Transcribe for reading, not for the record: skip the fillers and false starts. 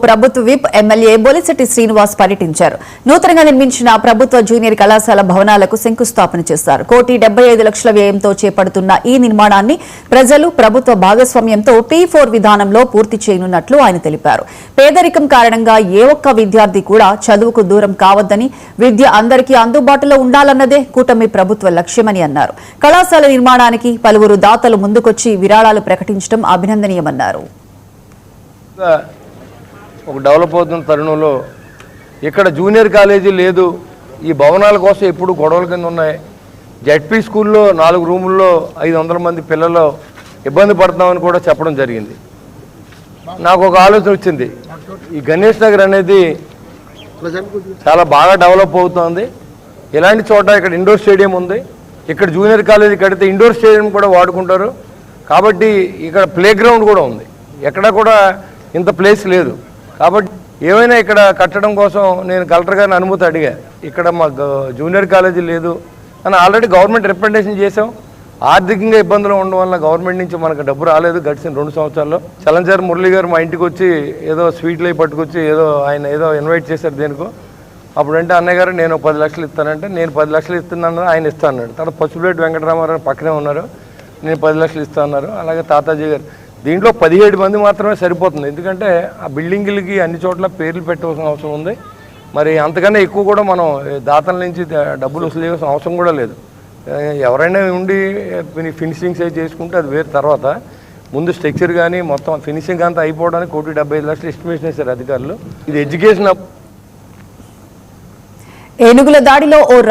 ప్రభుత్వ whip MLA Bolisetti Srinivas పర్యటించారు. నూతనంగా నిర్మించిన ప్రభుత్వ జూనియర్ కళాశాల భవనాలకు శంకుస్థాపన చేశారు. 1,75,00,000 వ్యయంతో చేపడుతున్న ఈ నిర్మాణాన్ని ప్రజలు ప్రభుత్వ భాగస్వామ్యంతో T4 విధానంలో పూర్తి చేయనున్నట్లు ఆయన తెలిపారు. పేదరికం కారణంగా ఏ ఒక్క విద్యార్థి కూడా చదువుకు దూరం కావద్దని, విద్య అందరికీ అందుబాటులో ఉండాలన్నదే కూటమి ప్రభుత్వ లక్ష్యమని అన్నారు. కళాశాల నిర్మాణానికి పలువురు దాతలు ముందుకొచ్చి విరాళాలు ప్రకటించడం అభినందనీయమన్నారు. ఒక డెవలప్ అవుతున్న తరుణంలో ఇక్కడ జూనియర్ కాలేజీ లేదు. ఈ భవనాల కోసం ఎప్పుడు గొడవల కింద ఉన్నాయి. జెడ్పీ స్కూల్లో 4 రూముల్లో 500 మంది పిల్లలు ఇబ్బంది పడుతున్నామని కూడా చెప్పడం జరిగింది. నాకు ఒక ఆలోచన వచ్చింది. ఈ గణేష్ నగర్ అనేది చాలా బాగా డెవలప్ అవుతుంది. ఇలాంటి చోట ఇక్కడ ఇండోర్ స్టేడియం ఉంది. ఇక్కడ జూనియర్ కాలేజీ కడితే ఇండోర్ స్టేడియం కూడా వాడుకుంటారు. కాబట్టి ఇక్కడ ప్లే గ్రౌండ్ కూడా ఉంది. ఎక్కడ కూడా ఇంత ప్లేస్ లేదు. కాబట్టి ఏమైనా ఇక్కడ కట్టడం కోసం నేను కలెక్టర్ గారిని అనుమతి అడిగా. ఇక్కడ మా జూనియర్ కాలేజీ లేదు అని ఆల్రెడీ గవర్నమెంట్ రిప్రజెంటేషన్ చేసాం. ఆర్థికంగా ఇబ్బందులు ఉండడం వల్ల గవర్నమెంట్ నుంచి మనకు డబ్బు రాలేదు గడిచిన 2 సంవత్సరాల్లో. చలంచారి మురళి గారు మా ఇంటికి వచ్చి ఏదో స్వీట్లు అవి పట్టుకొచ్చి ఆయన ఏదో ఇన్వైట్ చేశారు దేనికో. అప్పుడంటే అన్నయ్య గారు నేను 10 లక్షలు ఇస్తానంటే నేను 10 లక్షలు ఇస్తున్నాను, ఆయన ఇస్తా అన్నాడు. తర్వాత పసుపులేటి వెంకటరామారావు పక్కనే ఉన్నారు, నేను 10 లక్షలు ఇస్తా అన్నారు. అలాగే తాతాజీ గారు. దీంట్లో 17 మంది మాత్రమే సరిపోతుంది. ఎందుకంటే ఆ బిల్డింగులకి అన్ని చోట్ల పేర్లు పెట్టవలసిన అవసరం ఉంది. మరి అంతకన్నా ఎక్కువ కూడా మనం దాతల నుంచి డబ్బులు వసూలు చేయాల్సిన అవసరం కూడా లేదు. ఎవరైనా ఉండి ఫినిషింగ్స్ అవి చేసుకుంటే అది వేరు. తర్వాత ముందు స్ట్రక్చర్ కానీ మొత్తం ఫినిషింగ్ అంతా అయిపోవడానికి 1,75,00,000 ఎస్టిమేషన్ వేశారు అధికారులు. ఇది ఎడ్యుకేషన్. ఏనుగుల దాడిలో